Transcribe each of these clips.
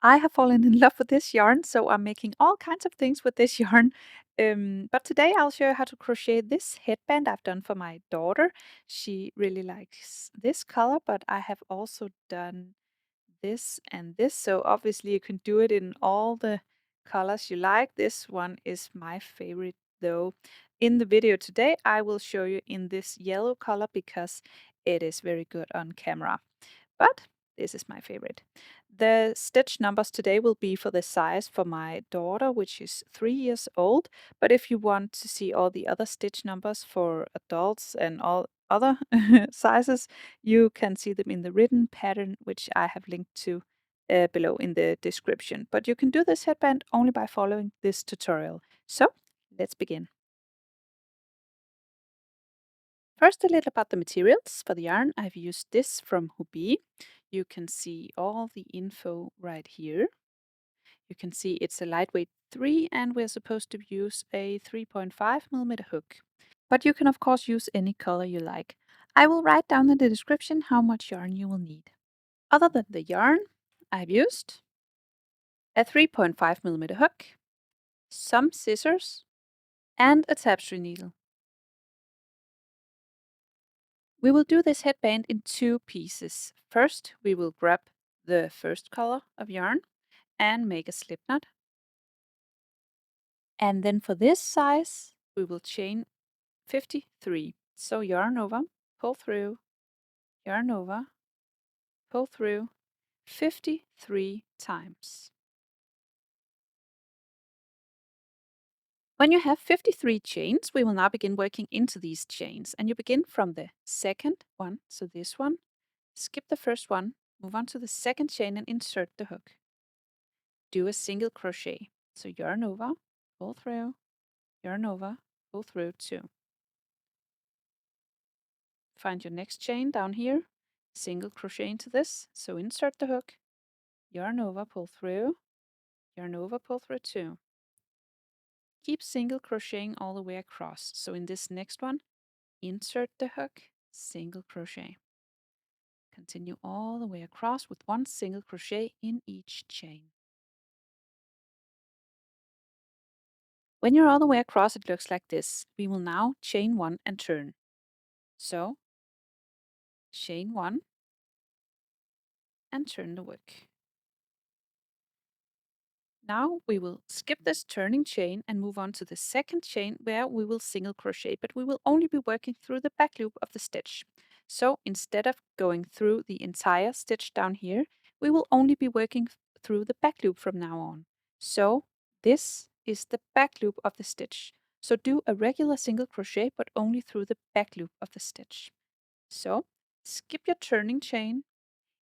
I have fallen in love with this yarn, so I'm making all kinds of things with this yarn. But today I'll show you how to crochet this headband I've done for my daughter. She really likes this color, but I have also done this and this, so obviously you can do it in all the colors you like. This one is my favorite though. In the video today I will show you in this yellow color because it is very good on camera. But this is my favorite. The stitch numbers today will be for the size for my daughter, which is 3 years old. But if you want to see all the other stitch numbers for adults and all other sizes, you can see them in the written pattern, which I have linked to below in the description. But you can do this headband only by following this tutorial. So let's begin. First, a little about the materials. For the yarn, I've used this from Hobbii. You can see all the info right here. You can see it's a lightweight 3 and we're supposed to use a 3.5mm hook. But you can of course use any color you like. I will write down in the description how much yarn you will need. Other than the yarn, I've used a 3.5mm hook, some scissors, and a tapestry needle. We will do this headband in 2 pieces. First, we will grab the first color of yarn and make a slip knot. And then for this size, we will chain 53. So yarn over, pull through, yarn over, pull through 53 times. When you have 53 chains, we will now begin working into these chains. And you begin from the second one, so this one, skip the first one, move on to the second chain and insert the hook. Do a single crochet. So yarn over, pull through, yarn over, pull through 2. Find your next chain down here, single crochet into this, so insert the hook, yarn over, pull through, yarn over, pull through 2. Keep single crocheting all the way across. So in this next one, insert the hook, single crochet. Continue all the way across with 1 single crochet in each chain. When you're all the way across, it looks like this. We will now chain 1 and turn. So chain 1 and turn the work. Now we will skip this turning chain and move on to the second chain where we will single crochet, but we will only be working through the back loop of the stitch. So instead of going through the entire stitch down here, we will only be working through the back loop from now on. So this is the back loop of the stitch. So do a regular single crochet, but only through the back loop of the stitch. So skip your turning chain,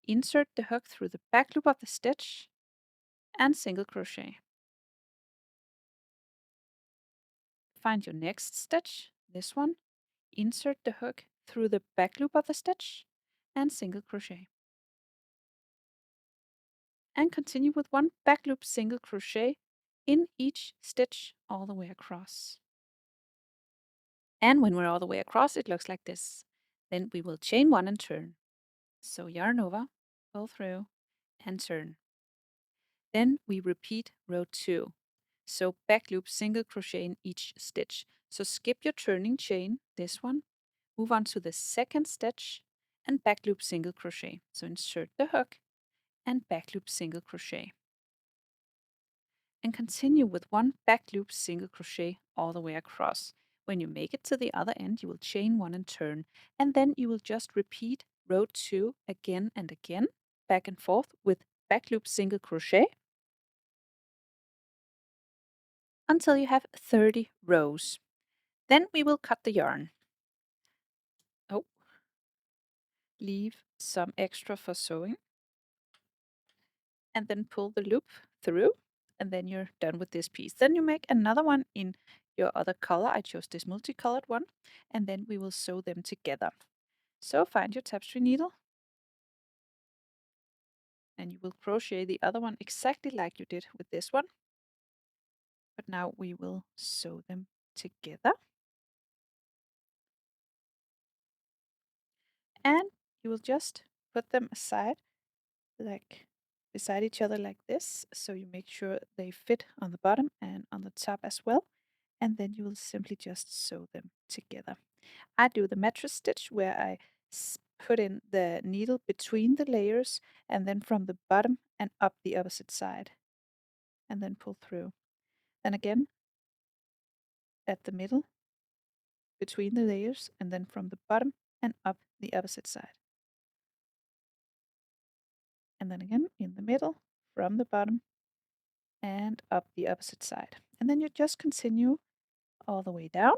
insert the hook through the back loop of the stitch, and single crochet. Find your next stitch, this one, insert the hook through the back loop of the stitch and single crochet. And continue with 1 back loop single crochet in each stitch all the way across. And when we're all the way across, it looks like this. Then we will chain 1 and turn. So yarn over, pull through, and turn. Then we repeat row 2. So back loop single crochet in each stitch. So skip your turning chain, this one, move on to the second stitch and back loop single crochet. So insert the hook and back loop single crochet. And continue with 1 back loop single crochet all the way across. When you make it to the other end, you will chain 1 and turn. And then you will just repeat row 2 again and again, back and forth with back loop single crochet until you have 30 rows. Then we will cut the yarn. Oh, leave some extra for sewing. And then pull the loop through, and then you're done with this piece. Then you make another one in your other color. I chose this multicolored one, and then we will sew them together. So find your tapestry needle, and you will crochet the other one exactly like you did with this one. But now we will sew them together. And you will just put them aside like beside each other like this, so you make sure they fit on the bottom and on the top as well, and then you will simply just sew them together. I do the mattress stitch where I put in the needle between the layers and then from the bottom and up the opposite side, and then pull through. Then again at the middle between the layers and then from the bottom and up the opposite side. And then again in the middle from the bottom and up the opposite side. And then you just continue all the way down.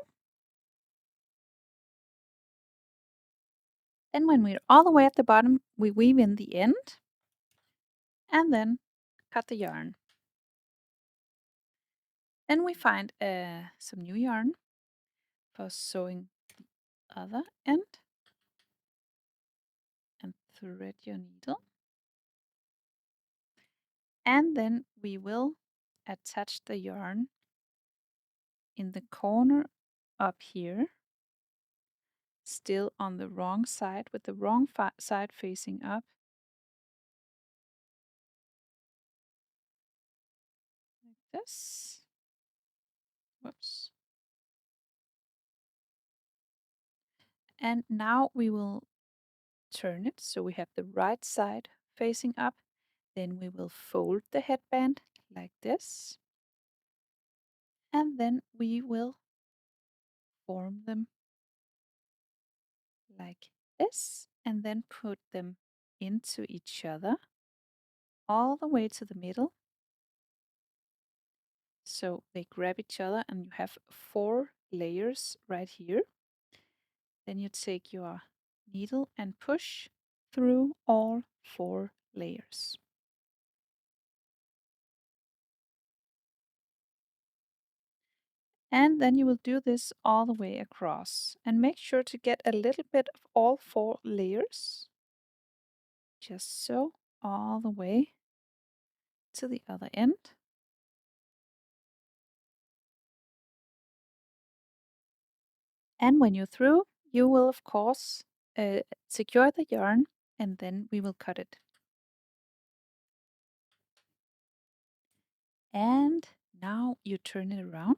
And when we're all the way at the bottom, we weave in the end and then cut the yarn. Then we find some new yarn for sewing the other end and thread your needle. And then we will attach the yarn in the corner up here, still on the wrong side with the wrong side facing up. Like this. Whoops. And now we will turn it so we have the right side facing up. Then we will fold the headband like this. And then we will form them like this and then put them into each other all the way to the middle. So they grab each other and you have 4 layers right here. Then you take your needle and push through all 4 layers. And then you will do this all the way across and make sure to get a little bit of all 4 layers. Just so all the way to the other end. And when you're through, you will of course secure the yarn and then we will cut it. And now you turn it around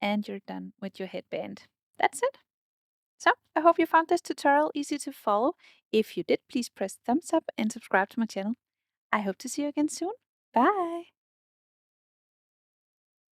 and you're done with your headband. That's it. So I hope you found this tutorial easy to follow. If you did, please press thumbs up and subscribe to my channel. I hope to see you again soon. Bye!